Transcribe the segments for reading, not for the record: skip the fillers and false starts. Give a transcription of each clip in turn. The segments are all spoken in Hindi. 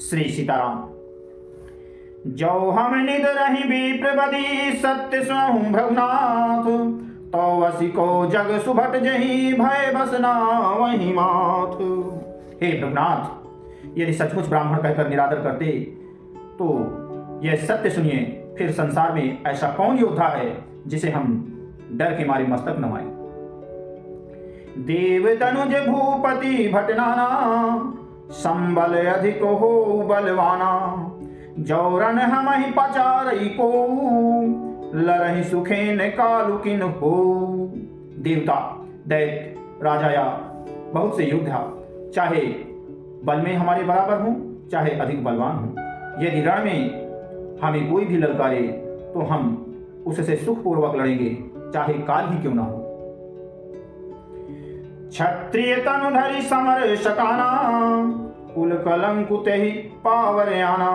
श्री सीताराम। जो हम निद रही विप्रवदी सत्य स्वहं भगनाथ, तो वसी को जग सुभट जही भय बसना वही माथ। हे भगनाथ, यदि सचमुच ब्राह्मण कहकर निरादर करते तो यह सत्य सुनिए, फिर संसार में ऐसा कौन योद्धा है जिसे हम डर के मारे मस्तक नवाएं। देव तनुज भूपति भटनाना, संबल अधिक हो बलवाना। जौरन हम ही पचारई को, लरहि सुखेन कालुकिन हो। देवता, दैत्य, राजा या बहुत से योद्धा चाहे बल में हमारे बराबर हों चाहे अधिक बलवान हों, यदि रण में हमें कोई भी ललकारे तो हम उससे सुखपूर्वक लड़ेंगे, चाहे काल ही क्यों ना हो। क्षत्रिय तनुधरि समर शकाना, कुल कलंकुत ही पावर आना।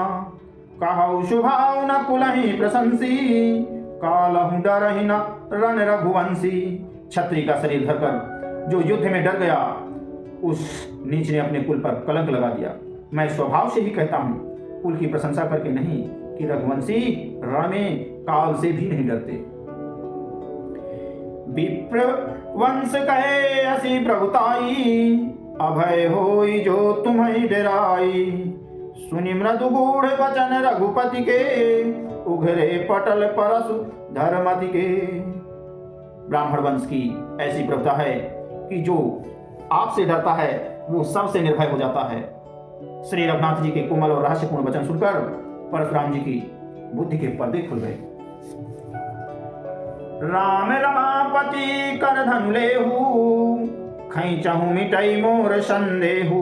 कहु शुभाव न कुलहि प्रशंसी, कालहु डरहि न रण रघुवंशी। क्षत्रिय का शरीर धरकर जो युद्ध में डर गया, उस नीच ने अपने कुल पर कलंक लगा दिया। मैं स्वभाव से ही कहता हूँ, कुल की प्रशंसा करके नहीं, कि रघुवंशी रण में काल से भी नहीं डरते। विप्र वंश कहे असी प्रभुताई, अभय होई जो तुम्हें डराई। सुनि मृदु गूढ़ वचन रघुपति के, उघरे पटल परसु धर्मति के। ब्राह्मण वंश की ऐसी प्रभुता है कि जो आपसे डरता है वो सबसे निर्भय हो जाता है। श्री रघुनाथ जी के कोमल और रहस्यपूर्ण वचन सुनकर परशुराम जी की बुद्धि के पर्दे खुल गए। राम रमापति कर धनु लेहु, खैचहु मिटई मोर संदेहु।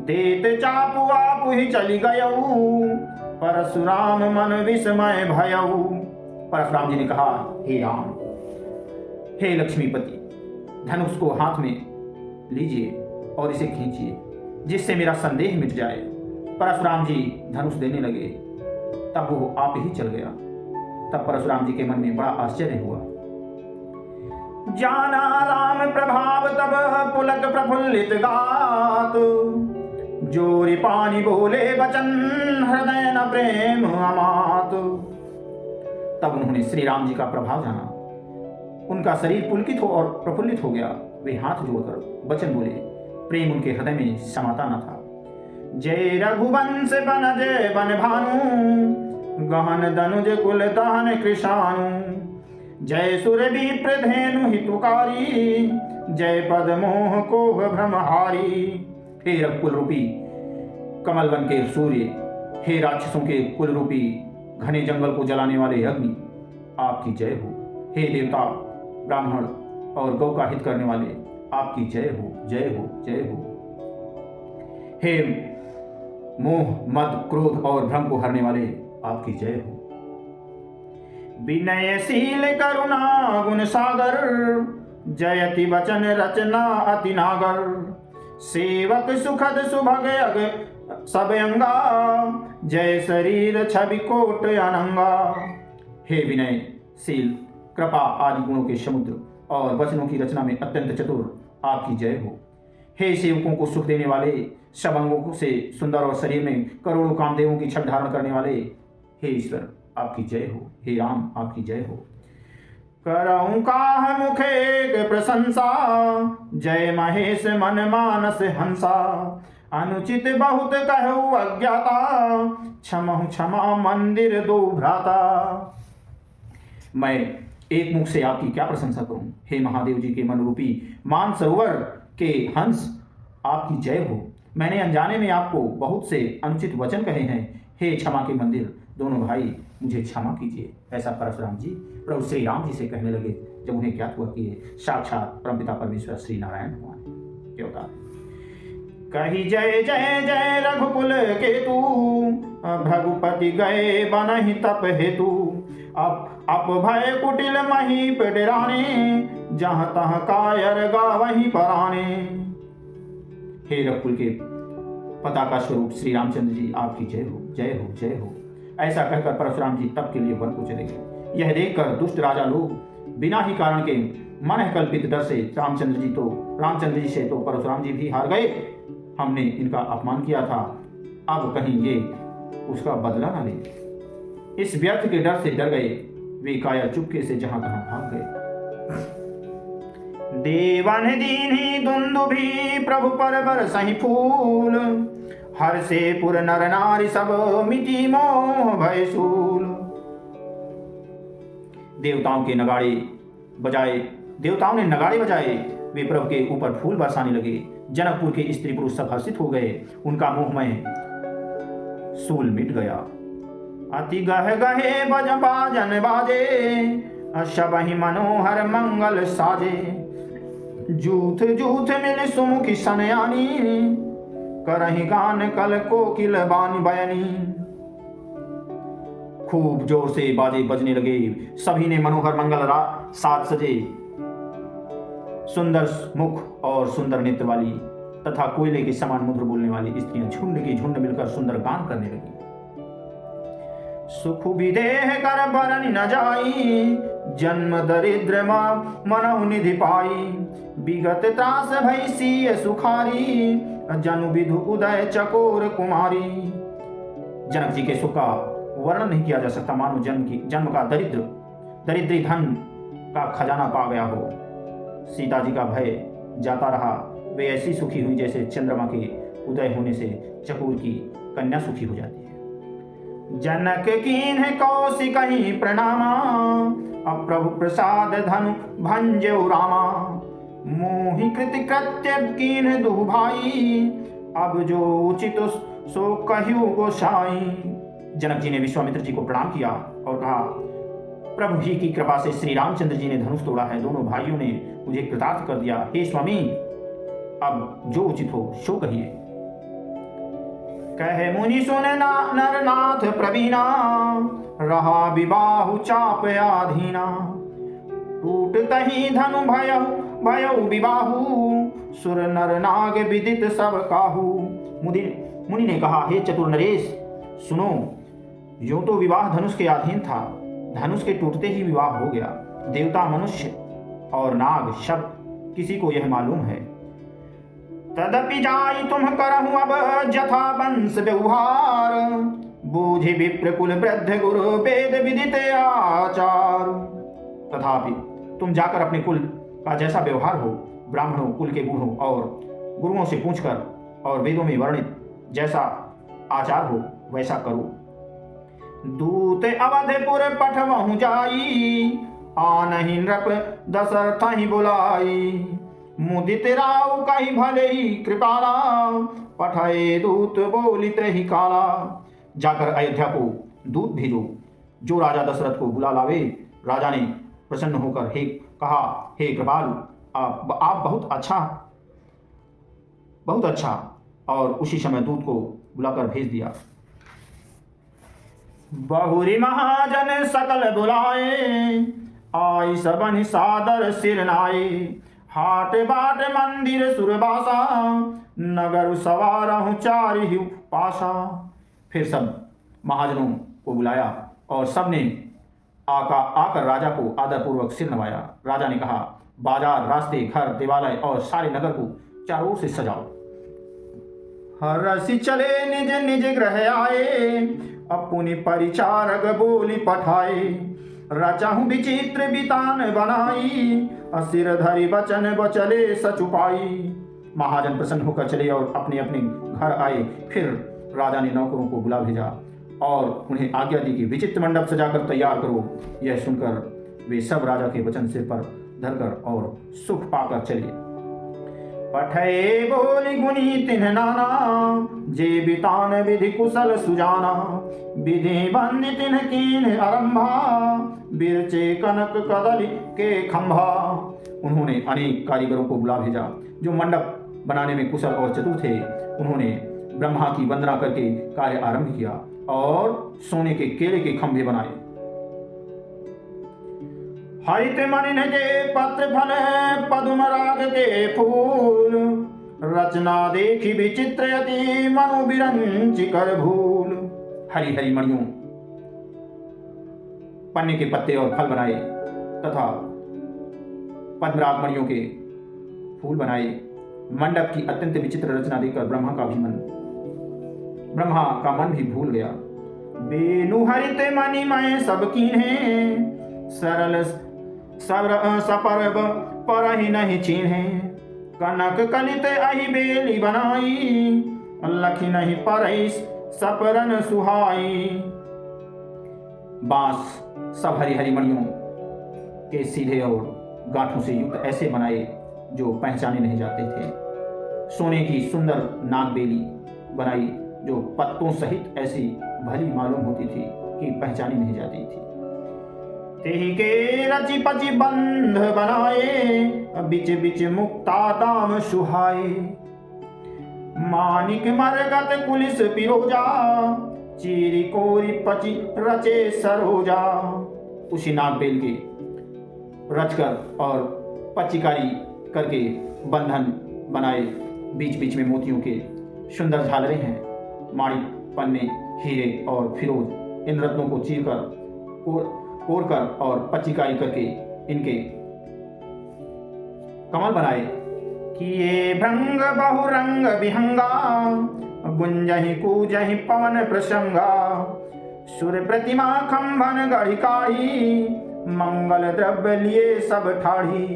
देत चापु आपु ही चली गयऊ, परशुराम मन विस्मय भयऊ। परशुराम जी ने कहा, हे राम, हे लक्ष्मीपति, धनुष को हाथ में लीजिए और इसे खींचिए, जिससे मेरा संदेह मिट जाए। परशुराम जी धनुष देने लगे, तब वो आप ही चल गया। तब परशुराम जी के मन में बड़ा आश्चर्य हुआ। जाना राम प्रभाव तब पुलक प्रफुल्लित गात, जोरी पानी बोले वचन हृदय न प्रेम अमात। तब उन्होंने श्री राम जी का प्रभाव जाना, उनका शरीर पुलकित हो और प्रफुल्लित हो गया। वे हाथ जोड़कर वचन बोले, प्रेम उनके हृदय में समाता न था। जय रघुवंश बन जय बन भानु, गहन दनुज कुल दहन कृषाणु। जय सुर विप्र धेनु हितुकारी, जय पद मोह कोह भ्रमहारी। हे रघुकुल रूपी कमल वन के सूर्य, हे राक्षसों के कुल रूपी घने जंगल को जलाने वाले अग्नि, आपकी जय हो। हे देवता, ब्राह्मण और गौ का हित करने वाले, आपकी जय हो, जय हो, जय हो। हे मोह मद क्रोध और भ्रम को हरने वाले, आपकी जय हो। विनयशील करुणा गुण सागर, जयति वचन रचना अति नागर। सेवक सुखद सुभग अग सब अंगा, जय शरीर छवि कोट अनंगा। हे विनयशील, कृपा आदि गुणों के समुद्र और वचनों की रचना में अत्यंत चतुर, आपकी जय हो। हे सेवकों को सुख देने वाले, सब अंगों से सुंदर और शरीर में करोड़ों कामदेवों की छट धारण करने वाले, हे ईश्वर, आपकी जय हो। हे राम, आपकी जय हो। करऊं काह मुखे एक प्रशंसा, जय महेश मन मानस हंसा। अनुचित बहुत कहूँ अज्ञाता, क्षमहु क्षमा मंदिर दो भ्राता। मैं एक मुख से आपकी क्या प्रशंसा करूं। हे महादेव जी के मन रूपी मान सरोवर के हंस, आपकी जय हो। मैंने अनजाने में आपको बहुत से अनुचित वचन कहे हैं। हे क्षमा के मंदिर दोनों भाई, मुझे क्षमा कीजिए। ऐसा परशुराम जी प्रभु श्री राम जी से कहने लगे, जब उन्हें ज्ञात हुआ कि साक्षात परमपिता परमेश्वर श्री नारायण भगवान है। क्या होता कही जय जय जय रघुकुल केतु, भगुपति गए बनहि तप हेतु। अप भय कुटिल मही पिडराने, जहाँ तहाँ कायर गावहीं पराने। हे रघुकुल के पताका स्वरूप श्री रामचंद्र जी, आपकी जय हो, जय हो, जय हो। ऐसा कहकर परशुराम जी तप के लिए वन को चले गए। यह देखकर दुष्ट राजा लोग बिना ही कारण के मन कल्पित डर से रामचंद्र जी से तो परशुराम जी भी हार गए। हमने इनका अपमान किया था, अब कहीं ये उसका बदला ना ले। इस व्यर्थ के डर से डर गए वे काया चुपके से जहां तहां भाग गए। देवन दीन्ही दुंदुभी प्रभु पर बरसहि फूल, हर से पुर नर नारी सब मिटी मोह भय सूल। देवताओं ने नगाड़े बजाए, वे प्रभु के ऊपर फूल बरसाने लगे। जनकपुर के स्त्री पुरुष सब हर्षित हो गए, उनका मोहमय सूल मिट गया। अति गह गहे बाजन बाजे, शबहि मनोहर मंगल साजे। जूथ जूथ मिल सुमुखी सनयानी, करहि गान कल कोकिल बानी बयनी। खूब जोर से बाजे बजने लगे, सभी ने मनोहर मंगल साज सजे। सुंदर मुख और सुंदर नेत्र वाली तथा कोयले के समान मधुर बोलने वाली स्त्रियां झुंड की झुंड मिलकर सुंदर गान करने लगी। सुख विदेह कर बरन न जाई, जन्म दरिद्र मनहु निधि पाई। विगत त्रास भई सिय सुखारी, जनु विधु उदय चकोर कुमारी। जनक जी के सुख का वर्णन नहीं किया जा सकता, मानो जन्म का दरिद्री धन का खजाना पा गया हो। सीता जी का भय जाता रहा, वे ऐसी सुखी हुई जैसे चंद्रमा के उदय होने से चकोर की कन्या सुखी हो जाती है। जनक कीन्ह कौशिकहि प्रणामा, अब प्रभु प्रसाद धनु भंजऊ रामा। मोहि कृति कृत्य कीन्ह दुहु भाई, अब जो उचित सो कह्यू गोसाई। जनक जी ने विश्वामित्र जी को प्रणाम किया और कहा, प्रभु जी की कृपा से श्री रामचंद्र जी ने धनुष तोड़ा है, दोनों भाइयों ने मुझे कृतार्थ कर दिया। हे स्वामी, अब जो उचित हो सो कहिए। कहे मुनि सुन नरनाथ प्रवीणा, रहा विबाहु चाप आधीना। टूटतहि धनु भयउ विबाहु, सुर नर नाग विदित सब काहू। मुनि ने कहा, हे चतुर नरेश सुनो, यूं तो विवाह धनुष के अधीन था, धनुष के टूटते ही विवाह हो गया। देवता, मनुष्य और नाग सब किसी को यह मालूम है। तदपि जाई तुम करहु अब जथा वंश व्यवहार, बूझि विप्र कुल वृद्ध गुरु वेद विदित आचार। तथापि तुम जाकर अपने कुल का जैसा व्यवहार हो, ब्राह्मणों, कुल के बूढ़ों और गुरुओं से पूछकर और वेदों में वर्णित जैसा आचार हो वैसा करो। दूत अवधपुर पठवहु जाई, आनहि नृप दशरथ ही बुलाई। मुदित राव कही भले ही कृपाला, पठाए दूत बोलित ही काला। जाकर अयोध्या को दूत भेजो, जो राजा दशरथ को बुला लावे। राजा ने प्रसन्न होकर हे कृपालु, आप बहुत अच्छा, और उसी समय दूत को बुलाकर भेज दिया। बहुरी महाजन सकल बुलाए, आई सबन सादर सिर नाए। हाट बाट मंदिर सुरबासा, नगर सवारहु चारिहु पासा। फिर सब महाजनों को बुलाया और सबने आकर राजा को आदरपूर्वक सिर नवाया। राजा ने कहा, बाजार, रास्ते, घर, देवालय और सारे नगर को चारों ओर से सजाओ। हरसि चले निज निज ग्रह आए, अपनी परिचारक बोली पठाए। रचहु विचित्र बितान बनाई, असिर धरि बचन बचले सचुपाई। महाजन प्रसन्न होकर चले और अपने अपने घर आए। फिर राजा ने नौकरों को बुला भेजा और उन्हें आज्ञा दी कि विचित्र मंडप सजाकर तैयार करो। यह सुनकर वे सब राजा के वचन सिर पर धरकर और सुख पाकर चले। पठे बोली गुनी तिन्ह नाना, जे बितान विधि कुशल सुजाना। विधि बंद तिन्ह कीन आरंभा, बिरचे कनक कदली के खंभा। उन्होंने अनेक कारीगरों को बुला भेजा जो मंडप बनाने में कुशल और चतुर थे। उन्होंने ब्रह्मा की वंदना करके कार्य आरंभ किया और सोने के केले के खंभे बनाए। हरित मणि के पत्र फल, पद्म राग के फूल। रचना देखी विचित्र यति, मनु बिरंची कर भूल। हरी हरी मणियों, पन्ने के पत्ते और फल बनाए तथा पद्मराग मणियों के फूल बनाए। मंडप की अत्यंत विचित्र रचना देखकर ब्रह्मा का भी मन ब्रह्मा का मन भी भूल गया। बेनु हरित मणि मैं सब कीन्हे, सरल सपर्ब पर ही नहीं चीन्हे। कनक कलित अहि बेली बनाई, लखी नहीं परईस सपरन सुहाई। बांस सब हरी हरी मणियों के सीधे और गांठों से युक्त ऐसे बनाए जो पहचाने नहीं जाते थे। सोने की सुंदर नागबेली बनाई जो पत्तों सहित ऐसी भली मालूम होती थी कि पहचानी नहीं जाती थी। तेही के रची पची बंध बनाए, बिच बिच मुक्ता दाम सुहाए। मानिक मरगत कुलिस पिरोजा, चीरी कोरी पची रचे सरोजा। उसी नागबेल के रचकर और पचिकारी करके बंधन बनाए, बीच बीच में मोतियों के सुंदर झालरें हैं। माणिक, पन्ने, हीरे और फिरोज इन रत्नों को चीरकर कोरकर और पचिकारी करके इनके कमल बनाए। कि ये भृंग बहुरंग विहंगा, गुंजहि कूजहि पवन प्रसंगा। सुर प्रतिमा खंभन गढ़िकाई, मंगल द्रव्य लिए सब ठाढ़ी।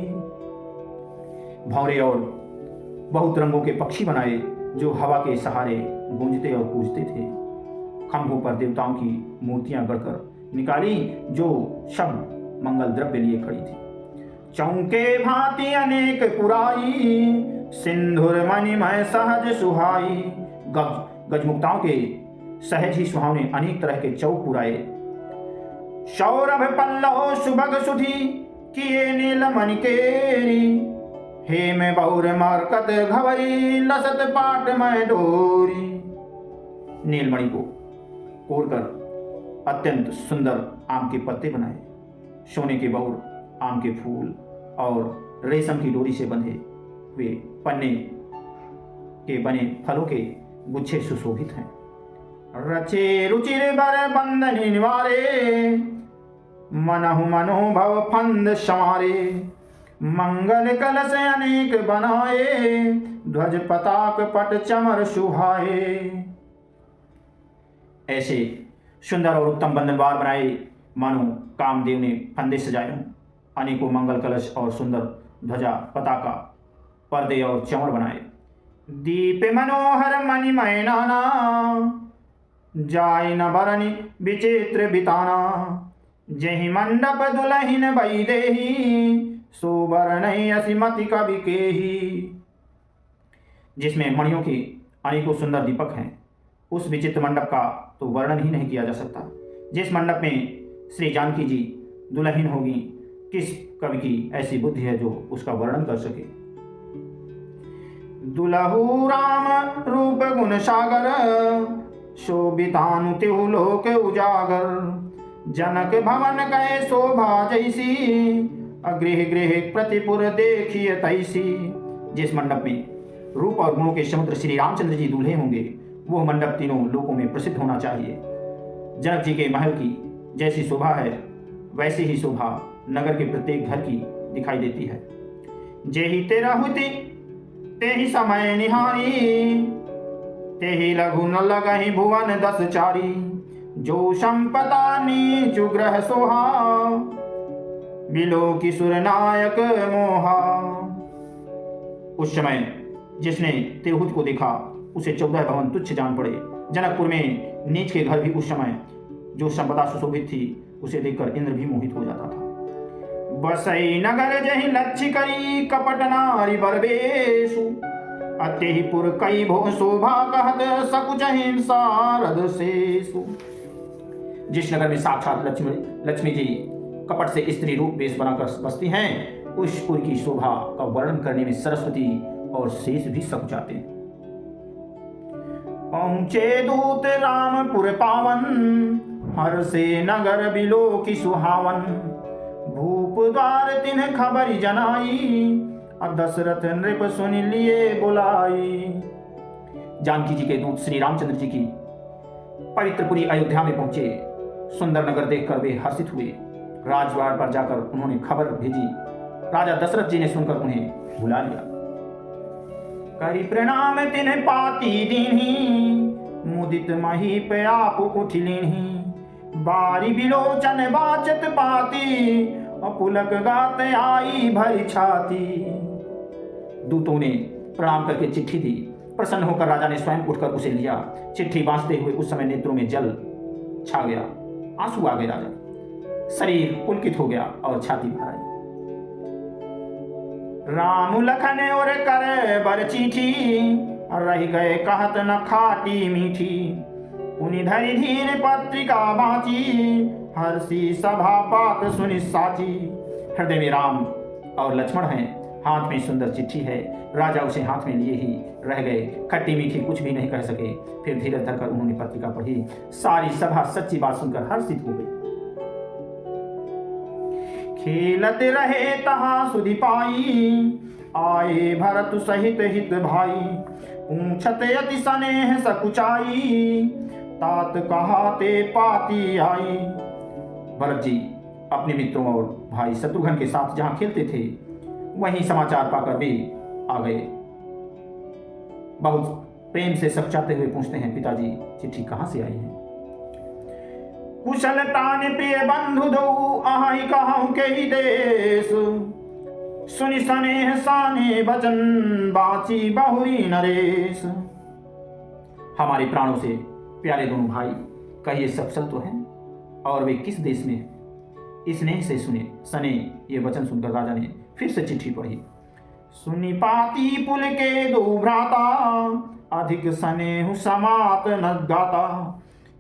भौरे और बहुत रंगों के पक्षी बनाए जो हवा के सहारे गूंजते और कूजते थे। खंभों पर देवताओं की मूर्तियां गढ़कर निकाली जो शब्द मंगल द्रव्य लिए खड़ी थी। चौके भांति अनेक पुराई, सिंधुर मणिमय सहज सुहाई। गजमुक्ताओं के सहज ही सुहावने अनेक तरह के चौक पुराए। सौरभ पल्लव सुभग सुधी, किए नील मणिकेरी। हेम बहुर मरकत घवरी, लसत पाट में डोरी। नीलमणि को कोरकर अत्यंत सुंदर आम के पत्ते बनाए। सोने के बहुर, आम के फूल और रेशम की डोरी से बंधे हुए पन्ने के बने फलों के गुच्छे सुशोभित हैं। रचे रुचिर बर बंधनि निवारे, मनहु मनोभव फंद संवारे। मंगल कलश अनेक बनाए, ध्वज पताक पट चमर सुहाए। ऐसे सुंदर और उत्तम बंधनवार बनाए मानो कामदेव ने फंदे सजाए हों। अनेकों मंगल कलश और सुंदर ध्वजा, पताका, पर्दे और चंवर बनाए। दीप मनोहर मणिमय नाना, जाय न बरनि विचित्र बिताना। जहि मंडप दुलहिन बई देही, सोबर नहीं असीमति कवि केही। जिसमें मणियों के अनेकों सुंदर दीपक हैं, उस विचित्र मंडप का तो वर्णन ही नहीं किया जा सकता। जिस मंडप में श्री जानकी जी दुल्हन होगी, किस कवि की ऐसी बुद्धि है जो उसका वर्णन कर सके। दुलहु राम रूप गुण सागर, शोभितानु तिहु लोक उजागर। जनक भवन कहे शोभा जैसी, गृह गृह प्रतिपुर देखिए तैसी। जिस मंडप में रूप और गुणों के समुद्र श्री रामचंद्र जी दूल्हे होंगे, वह मंडप तीनों लोकों में प्रसिद्ध होना चाहिए। जनक जी के महल की जैसी शोभा है, वैसी ही शोभा नगर के प्रत्येक घर की दिखाई देती है। जेहि तेरा हुति तेहि समय निहारी, तेहि लघु न लगहि भुवन दस चारी। जो संपदा नीचु ग्रह सोहा, बिलो की सुरनायक मोहा। उस समय जिसने तिरहुत को देखा, उसे 14 भवन तुच्छ जान पड़े। जनकपुर में नीच के घर भी उस समय जो संपदा सुशोभित थी, उसे देखकर इंद्र भी मोहित हो जाता था। बसई नगर जहि लक्ष्य करी, कपट नारी बरबेशु। अतेहिपुर कई भो शोभा कहत, सकुच हिंसारद शेषु। जिस नगर में साक्षात लक्ष्मी जी कपट से स्त्री रूप वेश बनाकर बसती हैं, उस पुर की शोभा का वर्णन करने में सरस्वती और शेष भी सकुचाते हैं। पहुंचे दूत रामपुर पावन, हर से नगर बिलो की सुहावन। भूप द्वार तिन्ह खबरी जनाई, दशरथ नृप सुन लिए बुलाई। जानकी जी के दूत श्री रामचंद्र जी की पवित्रपुरी अयोध्या में पहुंचे। सुंदर नगर देखकर वे हर्षित हुए। राजवाड़ पर जाकर उन्होंने खबर भेजी। राजा दशरथ जी ने सुनकर उन्हें बुला लिया। करी प्रणाम तिन्ह पाती दीन्ही, मुदित महीप आप उठ लीन्ही, बारी बिलोचन बाचत पाती, पुलक गात आई भरी छाती। दूतों ने प्रणाम करके चिट्ठी दी। प्रसन्न होकर राजा ने स्वयं उठकर उसे लिया। चिट्ठी बांचते हुए उस समय नेत्रों में जल छा गया, आंसू आ गए राजा, शरीर पुलकित हो गया और छाती भर आई। राम लखन और कर बर चिट्ठी, रह गए कहत न खाटी मीठी, उन्हीं धरि धीर पत्रिका बाँची, हर्षी सभा बात सुनि साची। हृदय में राम और लक्ष्मण हैं, हाथ में सुंदर चिट्ठी है। राजा उसे हाथ में लिए ही रह गए, खट्टी मीठी कुछ भी नहीं कह सके। फिर धीरज धरकर उन्होंने पत्रिका पढ़ी। सारी सभा सच्ची बात सुनकर हर्षित हो गई। खेलत रहे तहाँ सुधि पाई, आए भरत सहित हित भाई, पूछत यति स्नेह सकुचाई, तात कहाते पाती आई। भरत जी अपने मित्रों और भाई शत्रुघ्न के साथ जहां खेलते थे वहीं समाचार पाकर भी आ गए। बहुत प्रेम से सकुचाते हुए पूछते हैं, पिताजी चिट्ठी कहां से आई है? कुशल तान प्रिय बंधु दो, आहि कहूं के ही देश, सुनि स्नेह साने बचन, बाची बहुरी नरेश। हमारे प्राणों से प्यारे दोनों भाई, कहिए सब कुशल तो हैं और वे किस देश में हैं? स्नेह से सुने सने ये वचन सुनकर राजा ने फिर से चिट्ठी पढ़ी। सुनि पाती पुल के दो भ्राता, अधिक स्नेह समात न गाता,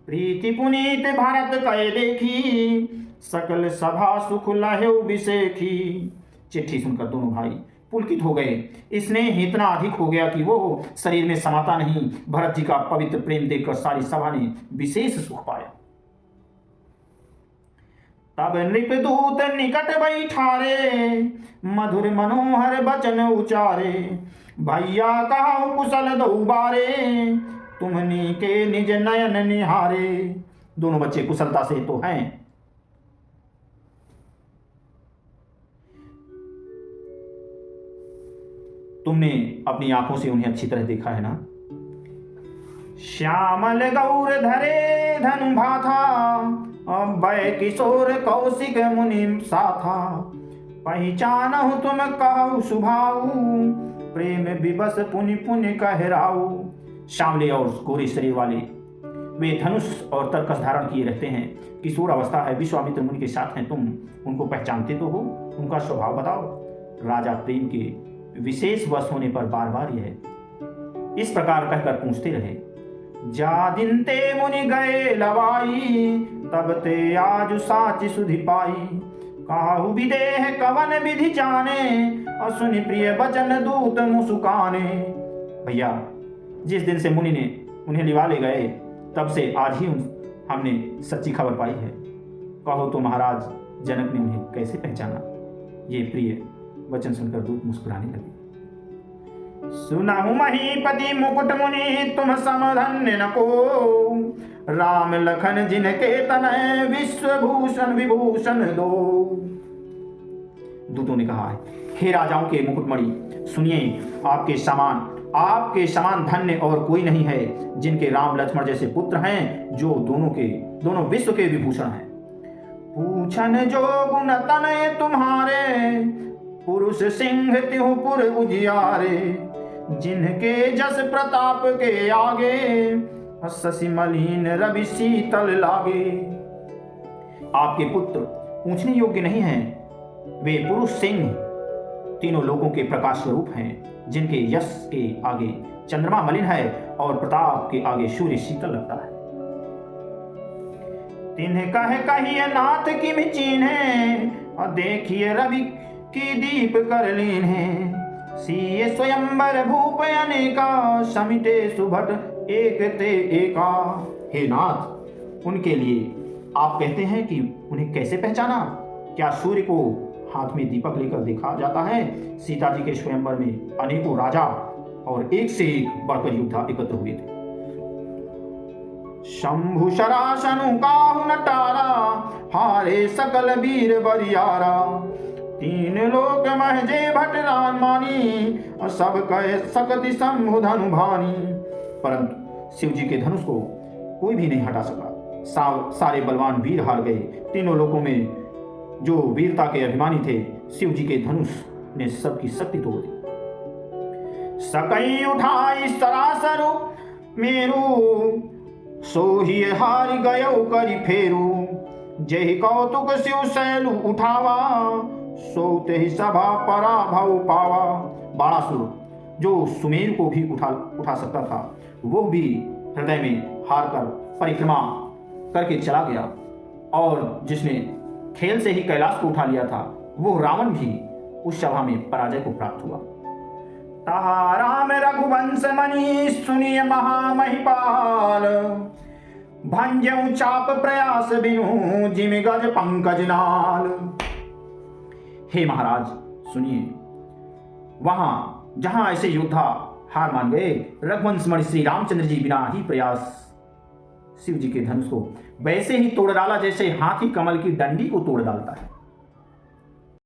प्रीति पुनीत भारत कहे देखी, सकल सभा सुख लहेउ बिसेखी। चिट्ठी सुनकर दोनों भाई पुलकित हो गए। स्नेह इतना अधिक हो गया कि वो शरीर में समाता नहीं। भरत जी का पवित्र प्रेम देखकर सारी सभा ने विशेष सुख पाया। तब नृपदूत निकट बैठारे, मधुर मनोहर बचन उचारे, भैया कहूं कुशल दो बारे, तुमनी के निज नयन निहारे। दोनों बच्चे कुशलता से तो हैं, तुमने अपनी आंखों से उन्हें अच्छी तरह देखा है ना? श्यामल गौर धरे धनु भाथा, अभय किशोर कौशिक मुनि साथा, पहचानहु तुम कहु सुभाऊ, प्रेम विवश पुनि पुनि कहराऊ। श्यामले और गोरे शरीर वाले वे धनुष और तरकस धारण किए रहते हैं। किशोर अवस्था है, विश्वामित्र मुनि के साथ हैं। तुम उनको पहचानते तो हो, उनका स्वभाव बताओ। राजा प्रेम के विशेष वश होने पर बार बार यह इस प्रकार कहकर पूछते रहे। जा दिन ते मुनि गए लवाई, तब ते आज साच सुधि पाई, काहु विदेह कवन विधि जाने, असुनि प्रिय बचन दूत मुसुकाने। भैया जिस दिन से मुनि ने उन्हें लिवा ले गए तब से आज ही हमने सच्ची खबर पाई है। कहो तो महाराज जनक ने उन्हें कैसे पहचाना? ये प्रिय वचन सुनकर दूत मुस्कुराने लगे। सुनाहु महीपति मुकुट मुनि, तुम समधन्य न को, राम लखन जिनके तनय, विश्वभूषण विभूषण दो। दूतों ने कहा है, हे राजाओं के मुकुटमणि, सुनिए आपके समान धन्य और कोई नहीं है, जिनके राम लक्ष्मण जैसे पुत्र हैं, जो दोनों विश्व के विभूषण हैं। पूछन जो गुण तनय तुम्हारे, पुरुष सिंह तिहुपुर उजियारे, जिनके जस प्रताप के आगे, शशि मलिन रवि शीतल लागे। आपके पुत्र पूछने योग्य नहीं हैं, वे पुरुष सिंह तीनों लोगों के प्रकाश स्वरूप हैं, जिनके यश के आगे चंद्रमा मलिन है और प्रताप के आगे सूर्य शीतल लगता है। तिन्ह कहिए नाथ किम चीन्हे, और देखिए रवि की दीप कर लीन है, सीए स्वयंवर भूप अनेका, समिटे सुभट एक ते एका। हे नाथ, उनके लिए आप कहते हैं कि उन्हें कैसे पहचाना? क्या सूर्य को हाथ में दीपक लेकर देखा जाता है? सीता जी के स्वयंवर में अनेकों राजा और एक से एक बढ़कर योद्धा एकत्र हुए थे। शंभु शरासनु काहु नटारा, हारे सकल वीर बरियारा, तीन लोक महजे भट रान मानी, सब कहे सकति शंभु धनु भानी। परंतु शिव जी के धनुष को कोई भी नहीं हटा सका। सारे बलवान वीर हार गए। तीनों लोकों में जो वीरता के अभिमानी थे, शिव जी के धनुष ने सबकी शक्ति तोड़ दी। सकई उठाई सरासर मेरू, सोही हार गयो करी फेरू। जय कौतुक शिव शैलु उठावा, सोते ही सभा पराभव पावा। बाणासुर जो सुमेर को भी उठा सकता था, वो भी हृदय में हार कर परिक्रमा करके चला गया। और जिसने खेल से ही कैलाश को उठा लिया था, वो रावण भी उस सभा में पराजय को प्राप्त हुआ। तहा राम रघुवंश मणि सुनिय महामहिपाल, भंजऊ चाप प्रयास बिनु जिम गज पंकज नाल। हे महाराज सुनिए, वहां जहां ऐसे योद्धा हार मान गए, रघुवंश मणि श्री रामचंद्र जी बिना ही प्रयास शिव जी के धनुष को वैसे ही तोड़ डाला जैसे हाथी कमल की डंडी को तोड़ डालता है।